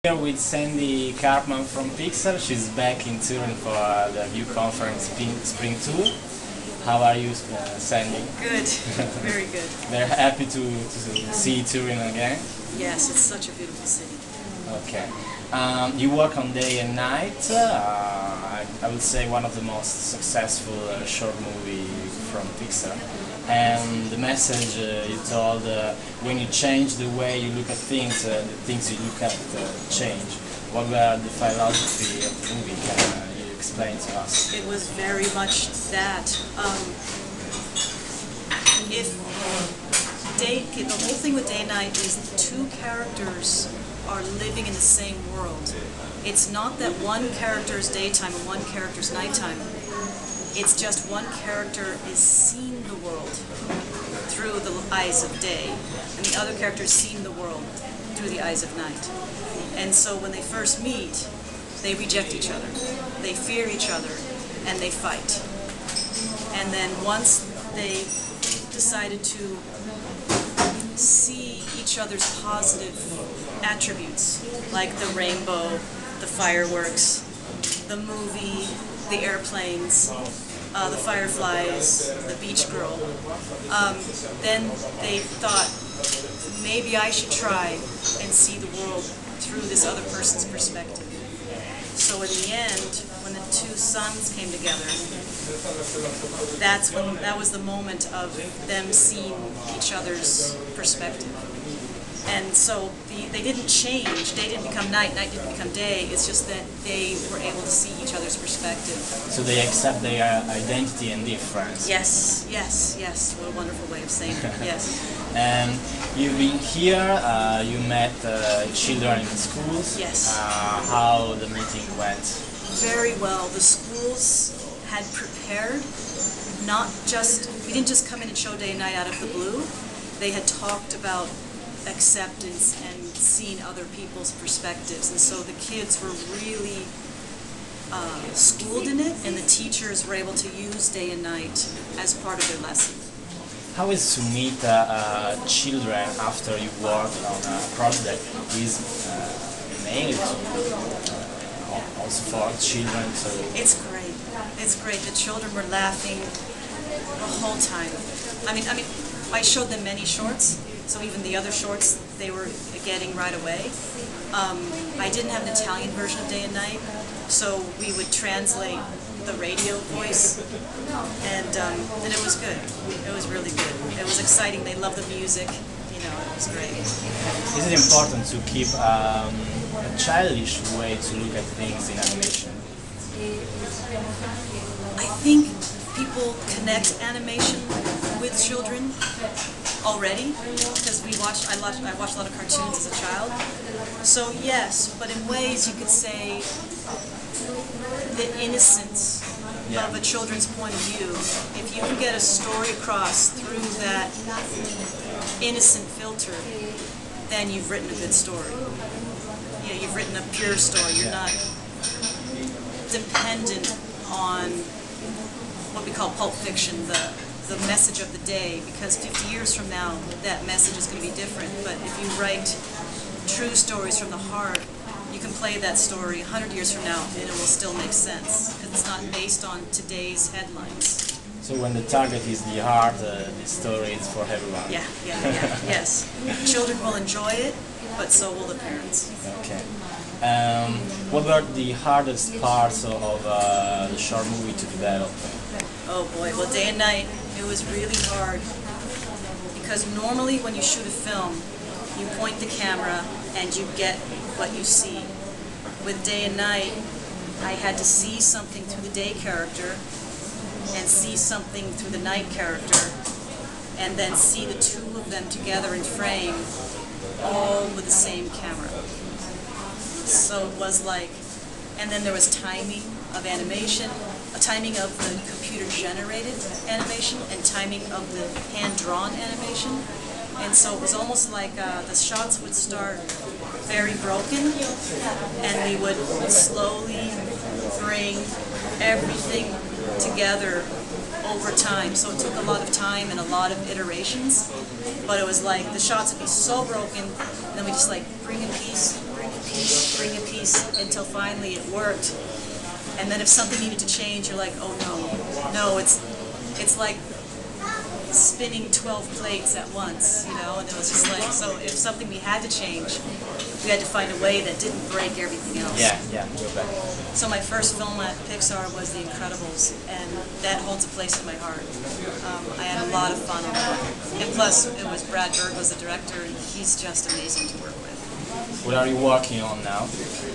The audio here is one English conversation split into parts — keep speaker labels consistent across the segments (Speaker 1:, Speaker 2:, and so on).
Speaker 1: Here with Sandra Karpman from Pixar. She's back in Turin for the View Conference Spring Tour. How are you, Sandy?
Speaker 2: Good, very good.
Speaker 1: Very happy to see Turin again.
Speaker 2: Yes, it's such a beautiful city.
Speaker 1: Okay. You work on day and night. I would say one of the most successful short movie from Pixar. And the message you told, when you change the way you look at things, the things you look at change. What were the philosophy of the movie? Can you explain to us?
Speaker 2: It was very much that. The whole thing with day and night is two characters are living in the same world. It's not that one character is daytime and one character is nighttime. It's just one character is seeing the world through the eyes of day, and the other character is seeing the world through the eyes of night. And so when they first meet, they reject each other, they fear each other, and they fight. And then once they decided to see each other's positive attributes, like the rainbow, the fireworks, the movie, the airplanes, the fireflies, the beach girl, then they thought, maybe I should try and see the world through this other person's perspective. So in the end, when the two suns came together, that was the moment of them seeing each other's perspective. And so they didn't change. Day didn't become night, night didn't become day. It's just that they were able to see each other's perspective.
Speaker 1: So they accept their identity and difference.
Speaker 2: Yes, yes, yes. What a wonderful way of saying it. Yes.
Speaker 1: And you've been here, you met children in schools.
Speaker 2: Yes.
Speaker 1: How the meeting went?
Speaker 2: Very well. The schools had prepared, we didn't just come in and show day and night out of the blue. They had talked about acceptance and seeing other people's perspectives, and so the kids were really schooled in it, and the teachers were able to use day and night as part of their lesson.
Speaker 1: How is to meet children after you work on a project that is made also for children? So
Speaker 2: it's great. It's great. The children were laughing the whole time. I mean, I showed them many shorts. So even the other shorts, they were getting right away. I didn't have an Italian version of Day and Night, so we would translate the radio voice, and it was good. It was really good. It was exciting. They loved the music. You know, it was great.
Speaker 1: Is it important to keep a childish way to look at things in animation?
Speaker 2: I think people connect animation with children already, because I watched a lot of cartoons as a child. So yes, but in ways you could say the innocence of a children's point of view. If you can get a story across through that innocent filter, then you've written a good story. You know, you've written a pure story. You're not dependent on what we call pulp fiction, the message of the day, because 50 years from now, that message is going to be different. But if you write true stories from the heart, you can play that story 100 years from now and it will still make sense, because it's not based on today's headlines.
Speaker 1: So when the target is the heart, the story is for everyone.
Speaker 2: Yeah, yes. Children will enjoy it, but so will the parents.
Speaker 1: Okay. What were the hardest parts of the short movie to develop?
Speaker 2: Oh boy, well, Day and Night, it was really hard, because normally when you shoot a film, you point the camera and you get what you see. With Day and Night, I had to see something through the day character and see something through the night character, and then see the two of them together in frame, all with the same camera. So it was like, and then there was timing of animation, a timing of the computer-generated animation, and timing of the hand-drawn animation. And so it was almost like the shots would start very broken, and we would slowly bring everything together over time. So it took a lot of time and a lot of iterations, but it was like the shots would be so broken, and then we just like bring a piece, bring a piece, bring ways until finally it worked. And then if something needed to change, you're like, oh no, it's like spinning 12 plates at once, you know, and it was just like, so if something we had to change, we had to find a way that didn't break everything else.
Speaker 1: Yeah, go back.
Speaker 2: So my first film at Pixar was The Incredibles, and that holds a place in my heart. I had a lot of fun on that. And plus, it was Brad Bird was the director, and he's just amazing to work with.
Speaker 1: What are you working on now?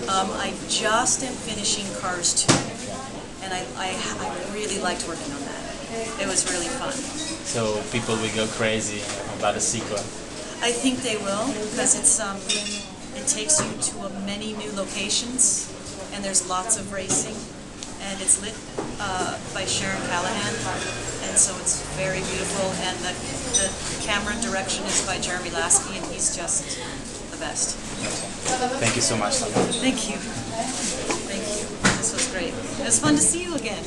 Speaker 2: I just am finishing Cars 2, and I really liked working on that. It was really fun.
Speaker 1: So people will go crazy about a sequel.
Speaker 2: I think they will, because it takes you to many new locations, and there's lots of racing, and it's lit by Sharon Callahan, and so it's very beautiful, and the camera direction is by Jeremy Lasky, and he's just the best.
Speaker 1: Thank you so much, Sandra.
Speaker 2: Thank you. Thank you. This was great. It was fun to see you again.